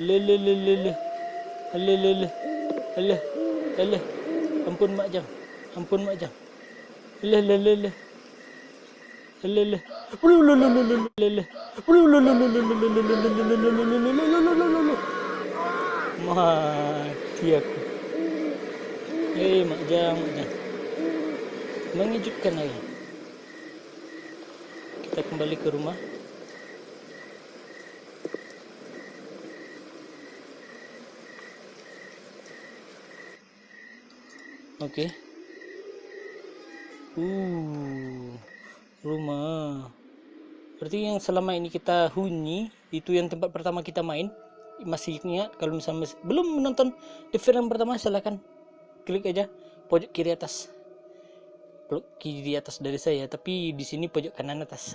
Lele. Lele. Alah. Alah. Ampun mak jang. Ampun mak jang. Lele. Lele. Lele. Mati aku. Mak jang. Mengejutkan lagi. Kita kembali ke rumah. Oke. Rumah. Berarti yang selama ini kita huni itu yang tempat pertama kita main. Masih ingat? Kalau misalnya belum menonton The Fear yang pertama, silahkan klik aja pojok kiri atas. Pojok kiri atas dari saya, tapi di sini pojok kanan atas.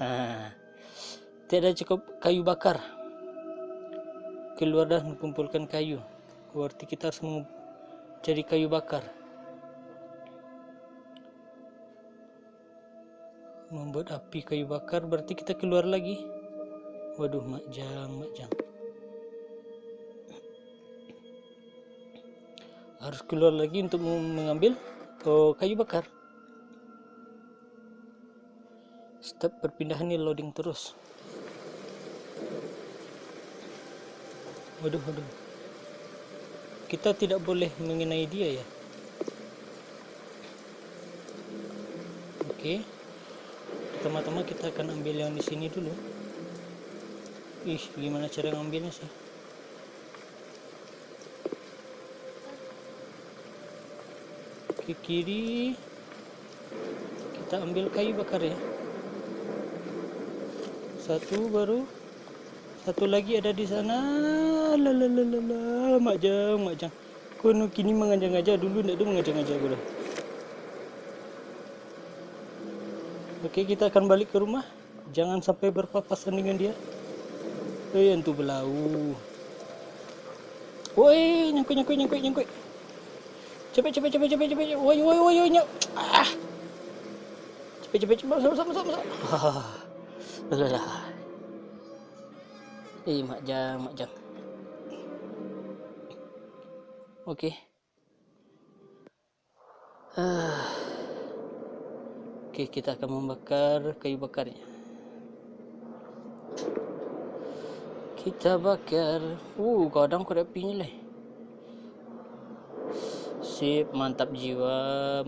Tidak cukup kayu bakar. Keluar dan mengumpulkan kayu. Berarti kita harus mencari kayu bakar. Membuat api kayu bakar, berarti kita keluar lagi. Waduh, mak jang. Harus keluar lagi untuk mengambil kayu bakar. Step perpindahan ini loading terus. Waduh. Kita tidak boleh mengenai dia ya. Oke. Pertama-tama kita akan ambil yang di sini dulu. Gimana cara ngambilnya sih? Ke kiri. Kita ambil kayu bakar ya. Satu lagi ada di sana. Mak jang. Kono kini mengajak-ajak, dulu ndak ada mengajak-ajak gue. Oke, kita akan balik ke rumah. Jangan sampai berpapasan dengan dia. Entu belau. Woi, nyangkut. Cepet. Woi, nyok. Cepet. Masuk. Mak jang. Oke. Oke, kita akan membakar kayu bakarnya. Kita bakar. Kadang kau apinya lah. Sip, mantap jiwa.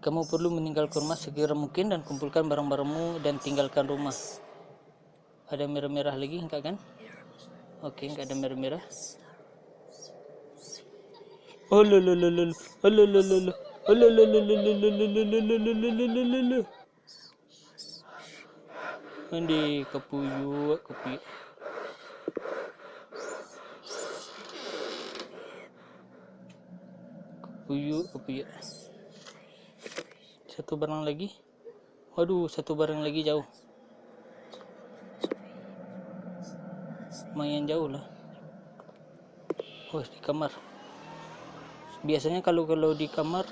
Kamu perlu meninggalkan rumah segera mungkin dan kumpulkan barang-barangmu dan tinggalkan rumah. Ada merah-merah lagi enggak kan? Oke, enggak ada merah-merah. Andi kepuyuk. Satu barang lagi. Waduh, satu barang lagi jauh. Lumayan jauh lah. Di kamar. Biasanya kalau di kamar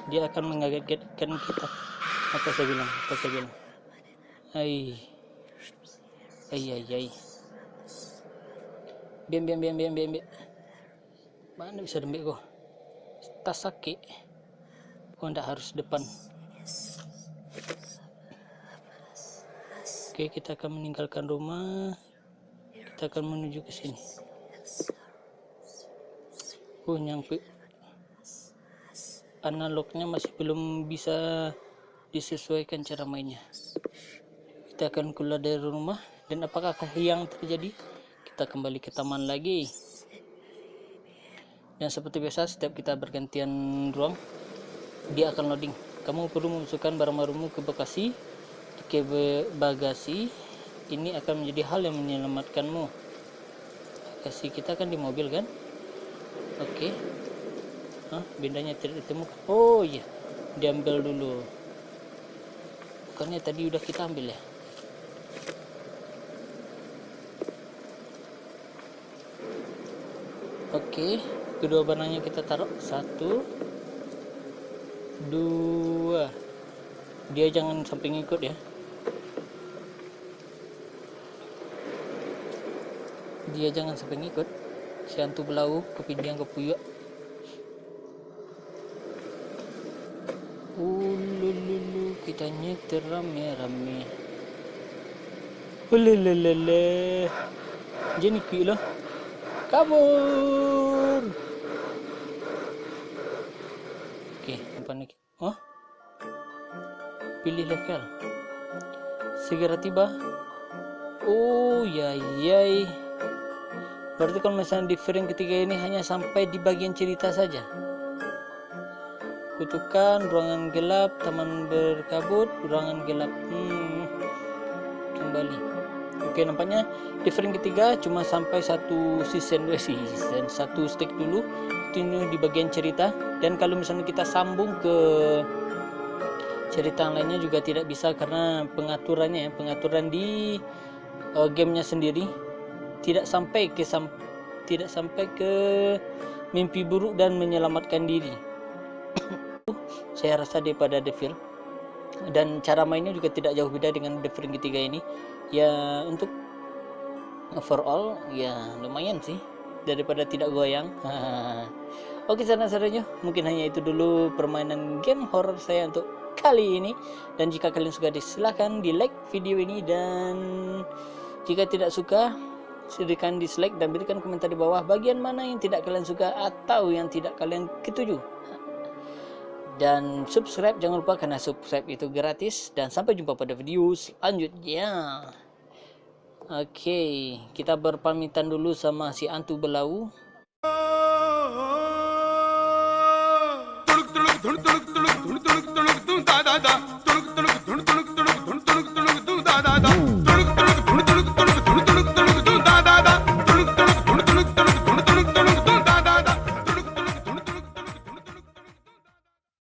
dia akan mengagetkan kita. Apa saya bilang? Ai. Biam. Mana bisa dembek kok? Tas sakit. Ndak harus depan. Oke, kita akan meninggalkan rumah. Kita akan menuju ke sini. Nyampe. Analognya masih belum bisa disesuaikan cara mainnya. Kita akan keluar dari rumah, dan apakah yang terjadi? Kita kembali ke taman lagi. Dan seperti biasa, setiap kita bergantian ruang, dia akan loading. Kamu perlu memasukkan barang-barangmu ke bagasi. Ini akan menjadi hal yang menyelamatkanmu. Bagasi kita kan di mobil kan? Oke. Bendanya tidak ditemukan. Oh iya, diambil dulu. Bukannya tadi udah kita ambil ya? Oke, kedua barangnya kita taruh. 1, 2. Dia jangan sampai ngikut ya. dia jangan sampai ngikut si hantu belau kepidian kepuyuk. Ulululu, kita nyetir rame-rame. Ululululu, jadi kilo kabur. Oke, apa nih? Oh, pilih level. Segera tiba. Oh ya, yay. Berarti kalau misalnya di frame ketiga ini hanya sampai di bagian cerita saja. Kutukan, ruangan gelap, taman berkabut, ruangan gelap. Kembali. Oke, nampaknya di frame ketiga cuma sampai satu season, satu stick dulu. Ini di bagian cerita. Dan kalau misalnya kita sambung ke cerita lainnya juga tidak bisa karena pengaturan di gamenya sendiri tidak sampai ke mimpi buruk dan menyelamatkan diri. Saya rasa daripada Devil, dan cara mainnya juga tidak jauh beda dengan Devil ketiga ini ya. Untuk overall ya lumayan sih daripada tidak goyang. Oke, saudara-saudaranya, mungkin hanya itu dulu permainan game horror saya untuk kali ini. Dan jika kalian suka, silahkan di like video ini, dan jika tidak suka silahkan dislike dan berikan komentar di bawah bagian mana yang tidak kalian suka atau yang tidak kalian ketuju. Dan subscribe jangan lupa, karena subscribe itu gratis. Dan sampai jumpa pada video selanjutnya. Oke, kita berpamitan dulu sama si hantu belau. Da da da